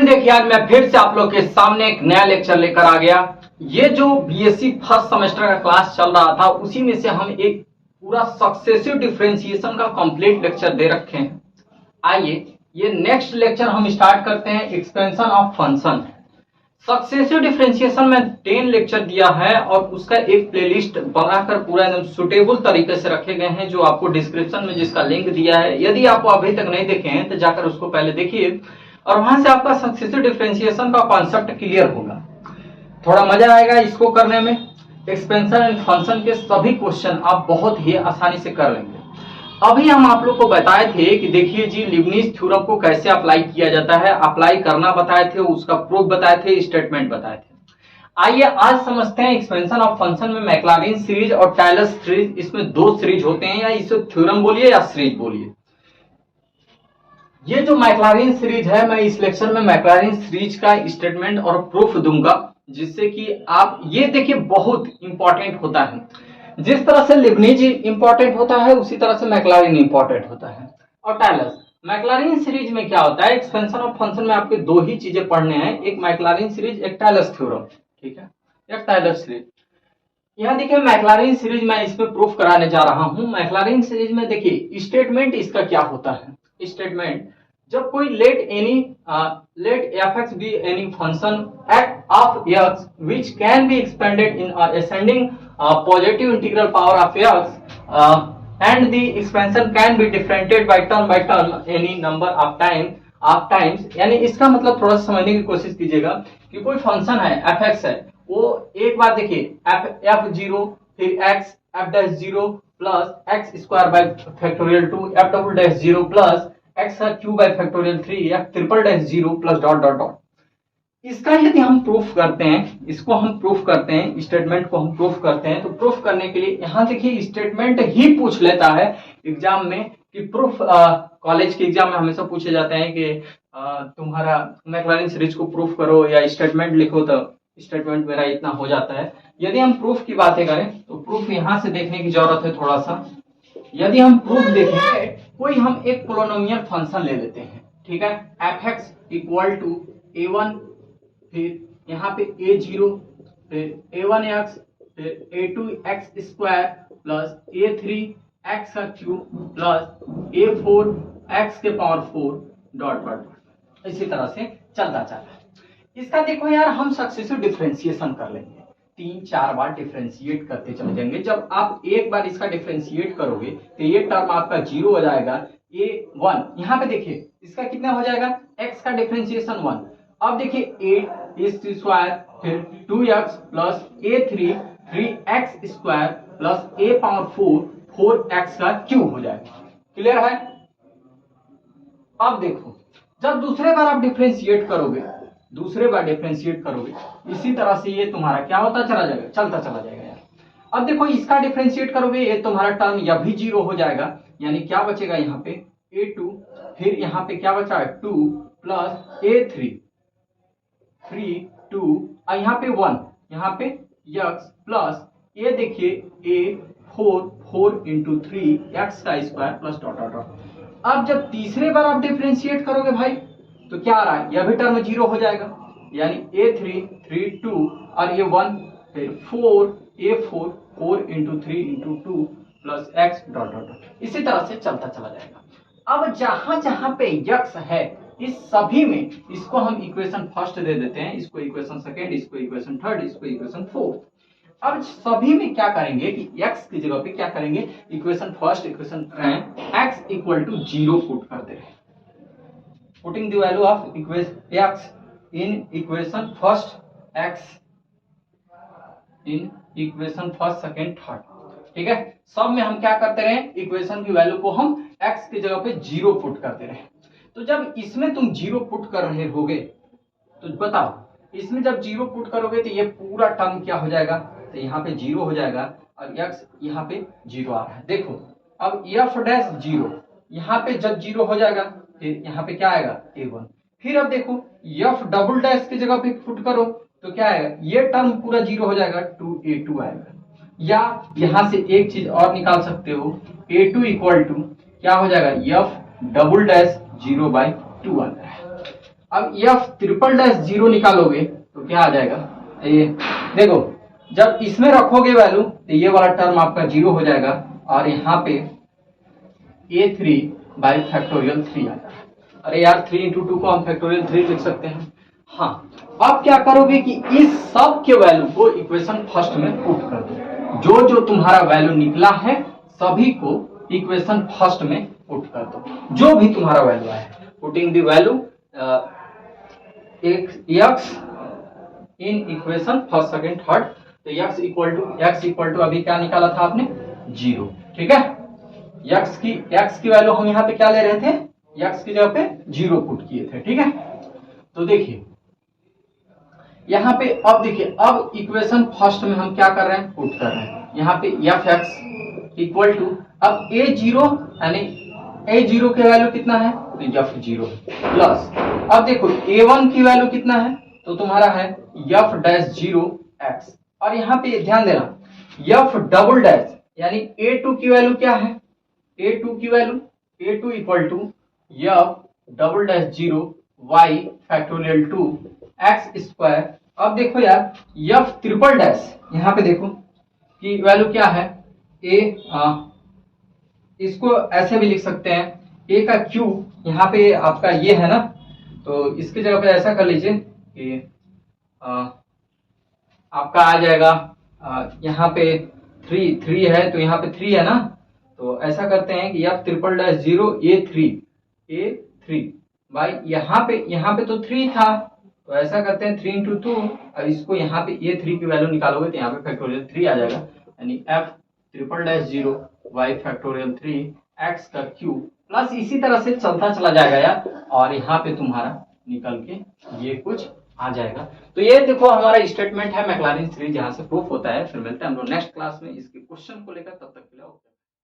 Student देखिए, आज मैं फिर से आप लोग के सामने एक नया लेक्चर लेकर आ गया। ये जो बीएससी फर्स्ट सेमेस्टर का क्लास चल रहा था उसी में से हम एक पूरा सक्सेसिव डिफरेंशिएशन का कंप्लीट लेक्चर दे रखे हैं। आइए ये नेक्स्ट लेक्चर हम स्टार्ट करते हैं, expansion of function. Successive differentiation में 10 लेक्चर दिया है और उसका एक प्लेलिस्ट बनाकर पूरा एकदम सुटेबल तरीके से रखे गए हैं, जो आपको डिस्क्रिप्शन में जिसका लिंक दिया है। यदि आप अभी तक नहीं देखे हैं तो जाकर उसको पहले देखिए और वहां से आपका सक्सेसिव डिफरेंशिएशन का कॉन्सेप्ट क्लियर होगा। थोड़ा मजा आएगा इसको करने में। एक्सपेंशन एंड फंक्शन के सभी क्वेश्चन आप बहुत ही आसानी से कर लेंगे। अभी हम आप लोग को बताए थे कि देखिए जी, लीबनिज थ्योरम को कैसे अप्लाई किया जाता है, अप्लाई करना बताए थे, उसका प्रूफ बताए थे, स्टेटमेंट बताए थे। आइए आज समझते हैं एक्सपेंशन ऑफ फंक्शन में मैक्लॉरिन सीरीज और टायलर सीरीज। इसमें दो सीरीज होते हैं, या इसे थ्योरम बोलिए या सीरीज बोलिए। ये जो मैक्लॉरिन सीरीज है, मैं इस लेक्चर में मैक्लॉरिन सीरीज का स्टेटमेंट और प्रूफ दूंगा, जिससे कि आप ये देखिए बहुत इंपॉर्टेंट होता है। जिस तरह से लीबनिज इंपॉर्टेंट होता है उसी तरह से मैक्लॉरिन इंपॉर्टेंट होता है। और टायलर मैक्लॉरिन सीरीज में क्या होता है, एक्सपेंशन ऑफ फंक्शन में आपके दो ही चीजें पढ़ने हैं, एक मैक्लॉरिन सीरीज, एक टायलर थ्योरम, ठीक है, एक टायलर सीरीज। यहाँ देखिए मैक्लॉरिन सीरीज मैं इसमें प्रूफ कराने जा रहा हूं। मैक्लॉरिन सीरीज में देखिए स्टेटमेंट इसका क्या होता है। स्टेटमेंट, जब कोई let f x be any function of x which can be expanded in ascending positive integral power of x and the expansion can be differentiated by term any number of times. यानी इसका मतलब थोड़ा समझने की कोशिश कीजिएगा कि कोई फंक्शन है एफ एक्स है, वो एक बार देखिए एफ जीरो फिर x f dash zero plus x square by factorial 2 f double dash zero plus x का cube by factorial 3 f triple dash zero plus dot dot dot. इसका यदि हम प्रूफ करते हैं, इसको हम प्रूफ करते हैं, स्टेटमेंट को हम प्रूफ करते हैं, तो प्रूफ करने के लिए यहाँ देखिए स्टेटमेंट ही पूछ लेता है एग्जाम में कि प्रूफ। कॉलेज के एग्जाम में हमेशा पूछे जाते हैं कि तुम्हारा मैक्लॉरिन सीरीज को प्रूफ करो या स्टेटमेंट लिखो, तो स्टेटमेंट मेरा इतना हो जाता है। यदि हम प्रूफ की बातें करें तो प्रूफ यहाँ से देखने की जरूरत है थोड़ा सा। यदि हम प्रूफ देखेंगे, कोई हम एक पोलिनोमियल फंक्शन ले लेते हैं, ठीक है, F x equal to a1, फिर यहाँ पे a0, फिर a1x, फिर a2x स्क्वायर प्लस a3x का क्यूब प्लस a4x के पावर 4 डॉट डॉट। इसी तरह से चलता चलता। इसका देखो यार, हम सक्सेसिव डिफरेंशिएशन कर लेंगे, 3-4 बार डिफरेंशिएट करते चले जाएंगे। जब आप एक बार इसका डिफरेंशिएट करोगे तो ये टर्म आपका 0 हो जाएगा, a1 यहाँ पे देखिए इसका कितना हो जाएगा, x का डिफरेंशिएशन 1। अब देखिए 8 स्क्वायर फिर 2x plus a3 3x square plus a power 4 4x का क्यूब हो जाएगा। क्लियर है। अब देखो जब दूसरे बार आप डिफरेंशिएट करोगे, इसी तरह से ये तुम्हारा क्या होता चला जाएगा, चलता चला जाएगा यार। अब देखो इसका डिफरेंशिएट करोगे, ये तुम्हारा टर्म यह भी 0 हो जाएगा, यानी क्या बचेगा यहाँ पे a2, फिर यहाँ पे क्या बचा है 2 प्लस a3 3 2 और यहाँ पे 1, यहाँ पे x प्लस ये देखिए a4 4 इंटू 3 x का square plus dot dot dot. अब जब तीसरे बार आप डिफरेंशिएट करोगे भाई तो क्या आ रहा है, यह भी टर्म 0 हो जाएगा, यानी a3 3 2 और ये 1 फिर 4 a4 4 into 3 into 2 plus x dot dot dot. इसी तरह से चलता चला जाएगा। अब जहां जहां पे x है इस सभी में इसको हम इक्वेशन फर्स्ट दे देते हैं, इसको इक्वेशन सेकेंड, इसको इक्वेशन थर्ड, इसको इक्वेशन फोर्थ। अब सभी में क्या करेंगे कि x की जगह पे क्या करेंगे, equation first equation x equal to 0 put कर दे रहे हैं। Putting the value of x in equation first, x in equation first, second, third, ठीक है। सब में हम क्या करते रहे, इक्वेशन की वैल्यू को हम x की जगह पे 0 पुट करते रहे। तो जब इसमें तुम 0 पुट कर रहे होगे तो बताओ, इसमें जब 0 पुट करोगे तो ये पूरा टर्म क्या हो जाएगा, तो यहाँ पे 0 हो जाएगा और x यहाँ पे 0 आ रहा है। देखो अब f डैश 0 यहाँ पे जब 0 हो जाएगा फिर यहाँ पे क्या आएगा a1। फिर अब देखो f डबल डैश की जगह पे पुट करो तो क्या आएगा, ये टर्म पूरा 0 हो जाएगा, 2a2 आएगा। या यहाँ से एक चीज और निकाल सकते हो, a2 इक्वल टू क्या हो जाएगा, f डबल डैश 0/2 आ रहा है। अब एफ ट्रिपल डैश जीरो निकालोगे तो क्या आ जाएगा, ये देखो जब इसमें रखोगे वैल्यू तो ये वाला टर्म आपका जीरो हो जाएगा और यहाँ पे a3 बाई फैक्टोरियल 3 आ जाएगा। अरे यार 3 इंटू 2 को हम फैक्टोरियल 3 लिख सकते हैं। हाँ, अब क्या करोगे कि इस सब के वैल्यू को इक्वेशन फर्स्ट में पुट कर दो। जो जो तुम्हारा वैल्यू निकला है सभी को इक्वेशन फर्स्ट में पुट कर दो, जो भी तुम्हारा वैल्यू आया है। Putting the value x in equation first second third, तो x इक्वल टू अभी क्या निकाला था आपने, जीरो। ठीक है, x की वैल्यू हम यहाँ पे क्या ले रहे थे, x की जगह पे जीरो पुट किए थे। ठीक है, तो देखिए यहाँ पे अब देखिए, अब इक्वेशन फर्स्ट में हम क्या कर रहे हैं, पुट कर रहे हैं यहाँ पे एफ एक्स इक्वल टू, अब ए जीरो यानी ए जीरो की वैल्यू कितना है, तो एफ जीरो प्लस, अब देखो ए वन की वैल्यू कितना है, तो तुम्हारा है एफ डैश जीरो एक्स, और यहाँ पे ध्यान देना एफ डबल डैश यानी ए टू की वैल्यू क्या है, ए टू की value a two equal to f double dash zero by factorial two x square. अब देखो यार एफ ट्रिपल डैश यहाँ पे देखो कि वैल्यू क्या है, इसको ऐसे भी लिख सकते हैं, ए का क्यू यहाँ पे आपका ये है ना, तो इसकी जगह पे ऐसा कर लीजिए कि आपका आ जाएगा यहाँ पे थ्री है, तो यहाँ पे 3 है ना, तो ऐसा करते हैं कि F triple dash zero A3 भाई यहाँ पे तो 3 था, तो ऐसा करते हैं 3 इंटू 2, अब इसको यहाँ पे a3 की वैल्यू निकालोगे तो यहाँ पे फैक्टोरियल 3 आ जाएगा, यानी f triple dash zero by factorial 3 x का क्यू प्लस, इसी तरह से चलता चला जाएगा यार, और यहाँ पे तुम्हारा निकल के ये कुछ आ जाएगा। तो ये देखो हमारा स्टेटमेंट है मैक्लॉरिन सीरीज, जहां से प्रूफ होता है। फिर मिलते हैं हम लोग नेक्स्ट क्लास में इसके क्वेश्चन को लेकर, तब तक के लिए